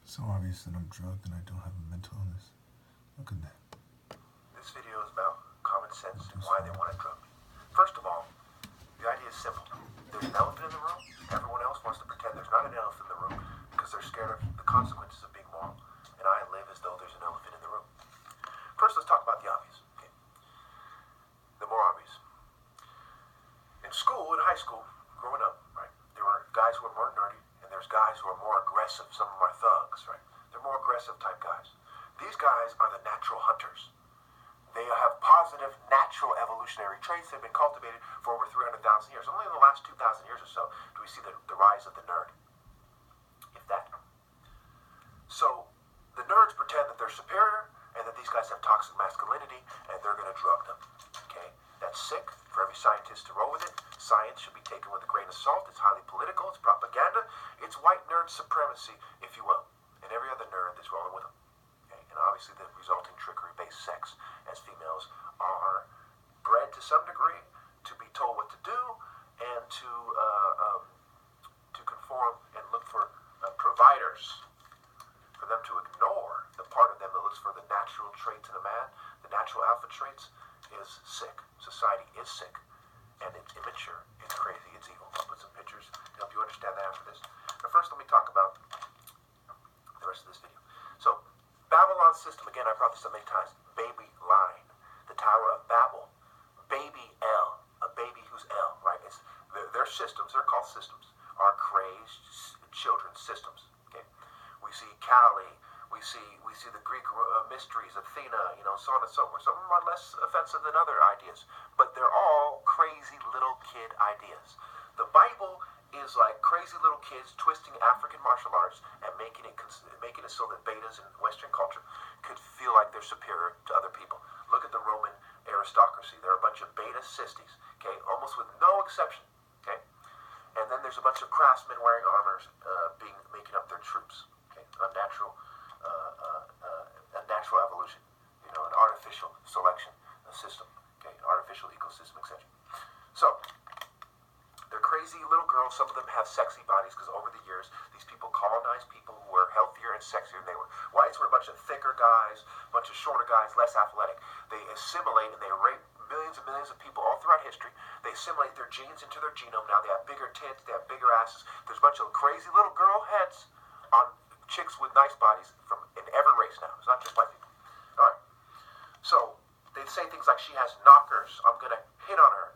So obvious that I'm drugged and I don't have a mental illness. Look at that. This video is about common sense and why they want to drug me. First of all, the idea is simple. There's an elephant in the room. Everyone else wants to pretend there's not an elephant in the room because they're scared of the consequences of being moral. And I live as though there's an elephant in the room. First, let's talk about the obvious. Okay? The more obvious. In school, in high school, growing up, right, there were guys who were more nerdy, and there's guys who are more aggressive. Some of them are thugs, right? They're more aggressive type guys. These guys are the natural hunters. They have positive natural evolutionary traits that have been cultivated for over 300,000 years. Only in the last 2,000 years or so do we see the rise of the nerd, if that. So the nerds pretend that they're superior and that these guys have toxic masculinity and they're going to drug them. Okay? That's sick for every scientist to roll with it. Science should be taken with a grain of salt. It's highly political. It's propaganda. It's white nerd supremacy, if you will, and every other nerd that's rolling with them. Okay? And obviously the resulting trickery-based sex, as females are bred to some degree to be told what to do and to conform and look for providers, for them to ignore the part of them that looks for the natural traits in a man, the natural alpha traits, is sick. Society is sick, and it's immature, it's crazy, it's evil. I'll put some pictures to help you understand that after this. But first, let me talk about the rest of this video. So, Babylon's system, again, I brought this up many times, baby line, the Tower of Babel, baby L, a baby who's L, right? It's their systems, they're called systems, are crazed children's systems, okay? We see Kali, we see the Greek mysteries, Athena, so on and so forth. Some of them are less offensive than other ideas, but they're all crazy little kid ideas. The Bible is like crazy little kids twisting African martial arts and making it so that betas in Western culture could feel like they're superior to other people. Look at the Roman aristocracy. They're a bunch of beta sisters, okay, almost with no exception, okay? And then there's a bunch of craftsmen wearing armors making up their troops, okay? A natural evolution, an artificial selection system, okay? An artificial ecosystem, etc. So, they're crazy little girls. Some of them have sexy bodies because over the years, these people colonized people who were healthier and sexier than they were. Whites were a bunch of thicker guys, a bunch of shorter guys, less athletic. They assimilate and they rape millions and millions of people all throughout history. They assimilate their genes into their genome. Now they have bigger tits, they have bigger asses. There's a bunch of crazy little girl heads on chicks with nice bodies in every race now. It's not just white people. All right. So they say things like, she has knockers, I'm going to hit on her,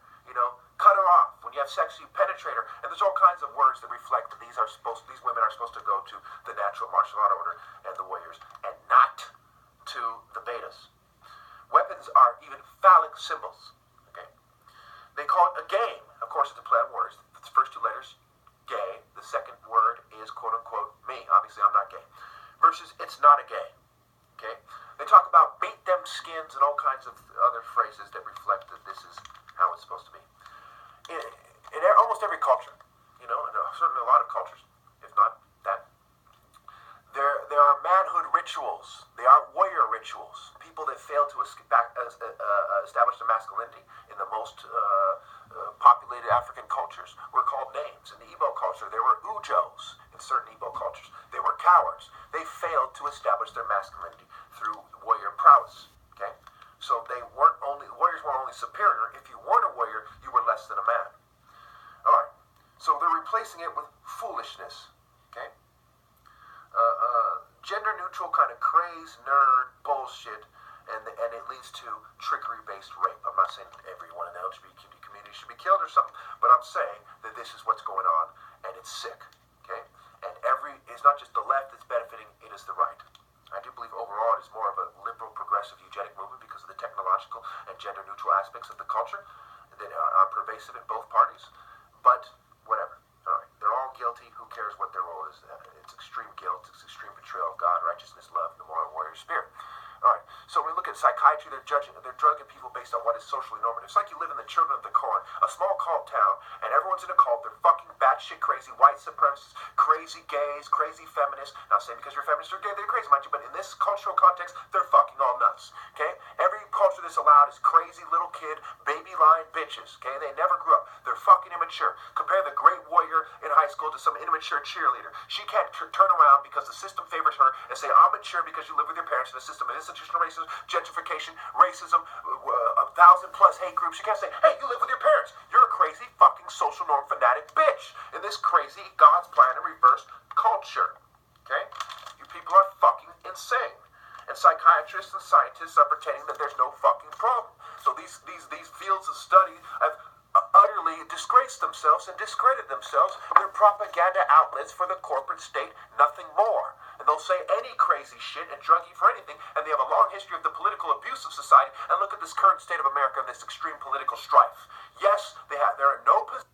cut her off. When you have sex, you penetrate her. And there's all kinds of words that reflect that these women are supposed to go to the natural martial art order and the warriors, and not to the betas. Weapons are even phallic symbols. Okay? They call it a game. Of course, it's a play on words. The first two letters, gay. The second word is, quote unquote, me. Obviously, I'm not gay. Versus, it's not a gay. Okay? They talk about beat them skins and all kinds of other phrases that reflect that this is how it's supposed to be. In almost every culture, and certainly a lot of cultures, if not that, there are manhood rituals. They are warrior rituals. People that fail to establish their masculinity in the most populated African cultures were called names. In the Igbo culture, there were ujos. In certain Igbo cultures, they were cowards. They failed to establish their masculinity through warrior prowess. Okay, so warriors weren't only superior. If you weren't a warrior, you were less than a man. All right, so they're replacing it with foolishness. Okay, gender-neutral kind of craze, nerd bullshit, and it leads to trickery-based rape. I'm not saying everyone in the LGBT community should be killed or something, but I'm saying that this is what's going on, and it's sick. Okay, and it's not just the left that's benefiting; it is the right. I do believe overall it is more of a liberal, progressive, eugenic movement because of the technological and gender-neutral aspects of the culture that are pervasive in both parties. But whatever. All right. They're all guilty. Who cares what their role is? It's extreme guilt. It's extreme betrayal of God, righteousness, love, the moral warrior spirit. All right. So when we look at psychiatry, they're drugging people based on what is socially normative. It's like you live in the Children of the Corn, a small cult town, and everyone's in a cult. They're fucking batshit crazy, white supremacists, crazy gays, crazy feminists. Not saying because you're a feminist or gay, they're crazy, mind you, but in this cultural context, they're fucking all nuts. Okay? Every culture culture that's allowed is crazy little kid, baby line bitches, okay? They never grew up. They're fucking immature. Compare the great warrior in high school to some immature cheerleader. She can't turn around because the system favors her and say, I'm mature because you live with your parents in a system of institutional racism, gentrification, racism, 1,000+ hate groups. You can't say, hey, you live with your parents. You're a crazy fucking social norm fanatic bitch in this crazy God's plan in reverse culture, okay? You people are fucking insane. And psychiatrists and scientists are pretending that there's no fucking problem. So these fields of study have utterly disgraced themselves and discredited themselves. They're propaganda outlets for the corporate state, nothing more. And they'll say any crazy shit and drug you for anything, and they have a long history of the political abuse of society. And look at this current state of America and this extreme political strife. Yes, they're in no position